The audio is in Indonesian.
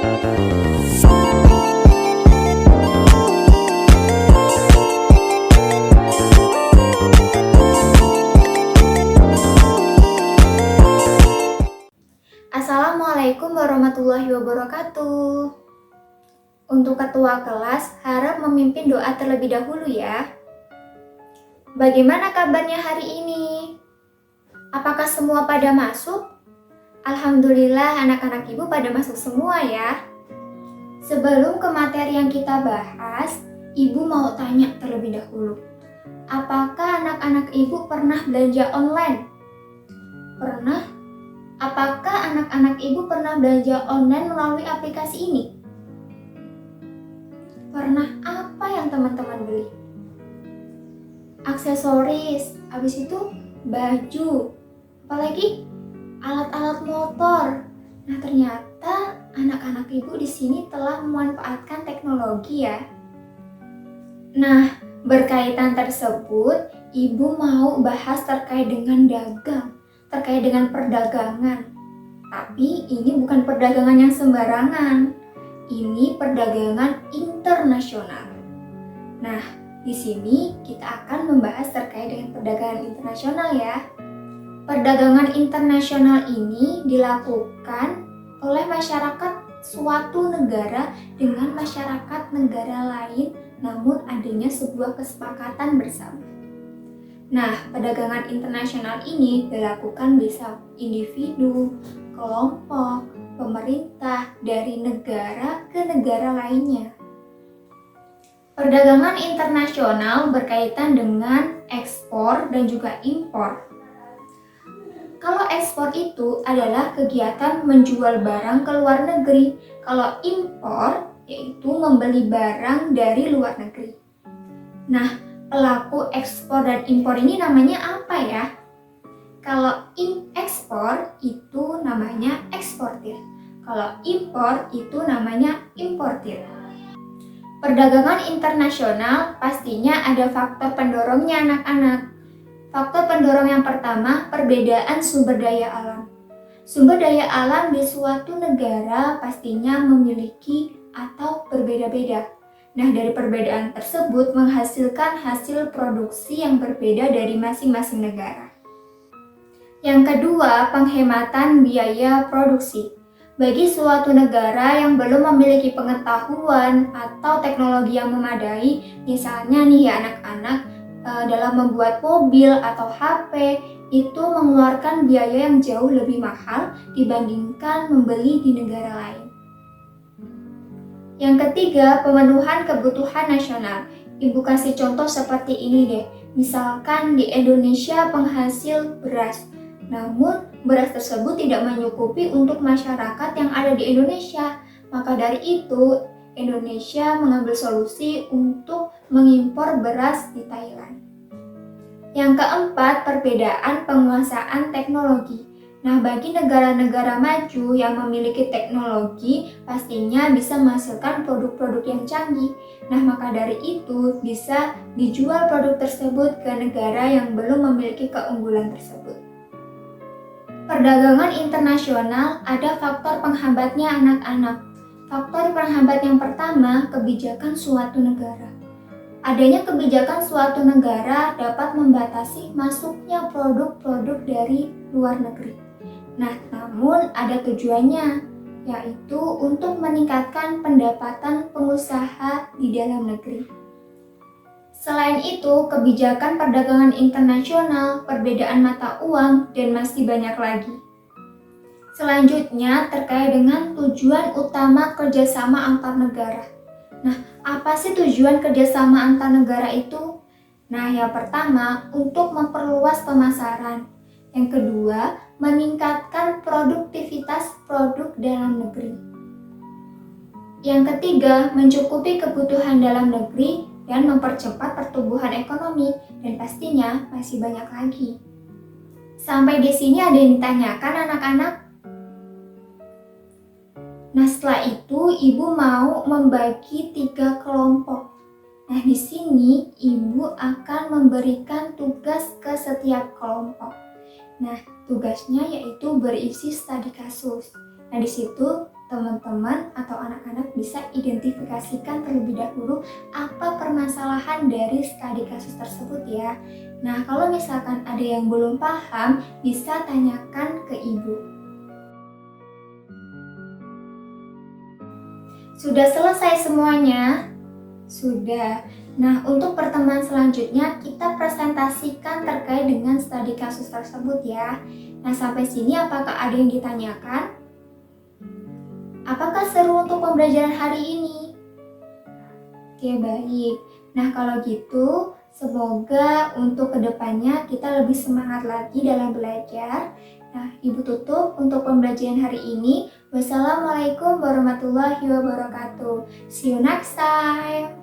Assalamualaikum warahmatullahi wabarakatuh. Untuk ketua kelas, harap memimpin doa terlebih dahulu ya. Bagaimana kabarnya hari ini? Apakah semua pada masuk? Alhamdulillah anak-anak ibu pada masuk semua ya. Sebelum ke materi yang kita bahas, ibu mau tanya terlebih dahulu. Apakah anak-anak ibu pernah belanja online? Pernah? Apakah anak-anak ibu pernah belanja online melalui aplikasi ini? Pernah. Apa yang teman-teman beli? Aksesoris, habis itu baju, apalagi alat-alat motor. Nah, ternyata anak-anak ibu di sini telah memanfaatkan teknologi ya. Nah, berkaitan tersebut, ibu mau bahas terkait dengan dagang, terkait dengan perdagangan. Tapi ini bukan perdagangan yang sembarangan. Ini perdagangan internasional. Nah, di sini kita akan membahas terkait dengan perdagangan internasional ya. Perdagangan internasional ini dilakukan oleh masyarakat suatu negara dengan masyarakat negara lain, namun adanya sebuah kesepakatan bersama. Nah, perdagangan internasional ini dilakukan bisa individu, kelompok, pemerintah dari negara ke negara lainnya. Perdagangan internasional berkaitan dengan ekspor dan juga impor. Kalau ekspor itu adalah kegiatan menjual barang ke luar negeri. Kalau impor yaitu membeli barang dari luar negeri. Nah, pelaku ekspor dan impor ini namanya apa ya? Kalau ekspor itu namanya eksportir. Kalau impor itu namanya importir. Perdagangan internasional pastinya ada faktor pendorongnya anak-anak. Faktor pendorong yang pertama, perbedaan sumber daya alam. Sumber daya alam di suatu negara pastinya memiliki atau berbeda-beda. Nah, dari perbedaan tersebut menghasilkan hasil produksi yang berbeda dari masing-masing negara. Yang kedua, penghematan biaya produksi. Bagi suatu negara yang belum memiliki pengetahuan atau teknologi yang memadai, misalnya nih ya anak-anak, dalam membuat mobil atau HP, itu mengeluarkan biaya yang jauh lebih mahal dibandingkan membeli di negara lain. Yang ketiga, pemenuhan kebutuhan nasional. Ibu kasih contoh seperti ini deh. Misalkan di Indonesia penghasil beras. Namun, beras tersebut tidak mencukupi untuk masyarakat yang ada di Indonesia. Maka dari itu, Indonesia mengambil solusi untuk mengimpor beras di Thailand. Yang keempat, perbedaan penguasaan teknologi. Nah, bagi negara-negara maju yang memiliki teknologi, pastinya bisa menghasilkan produk-produk yang canggih. Nah, maka dari itu bisa dijual produk tersebut ke negara yang belum memiliki keunggulan tersebut. Perdagangan internasional ada faktor penghambatnya anak-anak. Faktor penghambat yang pertama, kebijakan suatu negara. Adanya kebijakan suatu negara dapat membatasi masuknya produk-produk dari luar negeri. Nah, namun ada tujuannya, yaitu untuk meningkatkan pendapatan pengusaha di dalam negeri. Selain itu, kebijakan perdagangan internasional, perbedaan mata uang, dan masih banyak lagi. Selanjutnya, terkait dengan tujuan utama kerjasama antar negara. Nah, apa sih tujuan kerjasama antar negara itu? Nah, yang pertama, untuk memperluas pemasaran. Yang kedua, meningkatkan produktivitas produk dalam negeri. Yang ketiga, mencukupi kebutuhan dalam negeri dan mempercepat pertumbuhan ekonomi, dan pastinya masih banyak lagi. Sampai di sini ada yang ditanyakan anak-anak? Nah, setelah itu ibu mau membagi 3 kelompok. Nah, di sini ibu akan memberikan tugas ke setiap kelompok. Nah, tugasnya yaitu berisi studi kasus. Nah, di situ teman-teman atau anak-anak bisa identifikasikan terlebih dahulu apa permasalahan dari studi kasus tersebut ya. Nah, kalau misalkan ada yang belum paham, bisa tanyakan ke ibu. Sudah selesai semuanya? Sudah. Nah, untuk pertemuan selanjutnya kita presentasikan terkait dengan studi kasus tersebut ya. Nah, sampai sini apakah ada yang ditanyakan? Apakah seru untuk pembelajaran hari ini? Oke, baik. Nah, kalau gitu, semoga untuk kedepannya kita lebih semangat lagi dalam belajar. Nah, Ibu tutup untuk pembelajaran hari ini. Wassalamualaikum warahmatullahi wabarakatuh. See you next time.